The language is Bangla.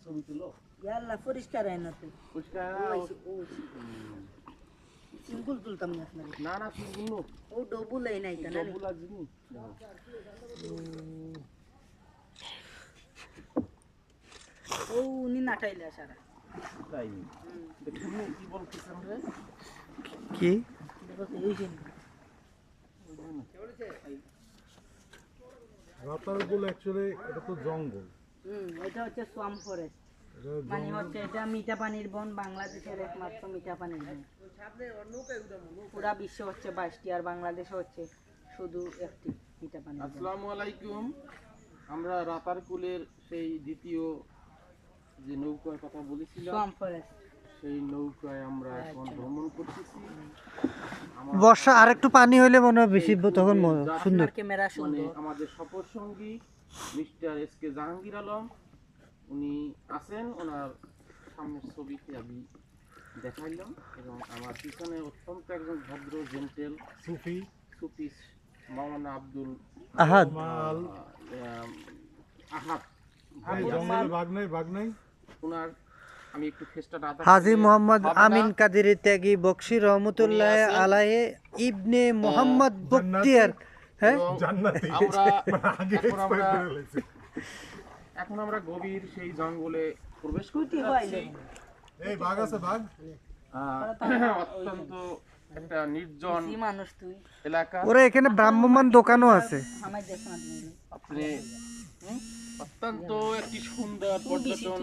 ছবি তুলো ইয়াল্লা পরিষ্কার হয় না তুই পরিষ্কার সিঙ্গুল তুলতাম না আপনার না না সিঙ্গুল ও ডবল এই নাই তা না ডবল লাগনি ও উনি নাটাইলে সারা তাই দেখুন কি বলতেছেন রে কি রাতারগুল অ্যাকচুয়ালি এটা তো জঙ্গল এটা হচ্ছে সোয়াম ফরেস্ট মানে হচ্ছে এটা মিঠা পানির বন বাংলাদেশের একমাত্র মিঠা পানির বন পুরা বিশ্ব হচ্ছে 22টি আর বাংলাদেশে হচ্ছে শুধু একটি মিঠা পানির বন। আসসালামু আলাইকুম আমরা রাতারকুলের সেই দ্বিতীয় যে নৌকার কথা বলেছিলাম সোয়াম ফরেস্ট সেই নৌকায় আমরা এখন ভ্রমণ করতেছি বর্ষা আর একটু পানি হইলে মনে হয় বেশি তখন সুন্দর ক্যামেরা মানে সুন্দর আমাদের সফর সঙ্গী mister S K Jahangir Alam উনি আছেন ওনার সামনের ছবিতে আমি দেখাইলাম এবং আমার পিছনে অত্যন্ত একজন ভদ্র জেন্টেল সুফি সুফি মাওলানা আব্দুল আহাদ মাল আহাদ এই জঙ্গলে বাঘ নাই ওনার আমি একটু ফেসটা হাজী মোহাম্মদ আমিন কাদেরী ত্যাগী বকশী রহমতুল্লাহ আলাইহি ইবনে মোহাম্মদ বখতিয়ার হ্যাঁ জান্নাতি আমরা আগে এখন আমরা গভীর সেই জঙ্গলে প্রবেশ করতে এই বাঘ আছে বাঘ অত্যন্ত একটা নির্জন মানুষ তুই এলাকা ওরা এখানে ভ্রাম্যমান দোকানও আছে আমার দেখ না আপনি অত্যন্ত একটি সুন্দর পর্যটন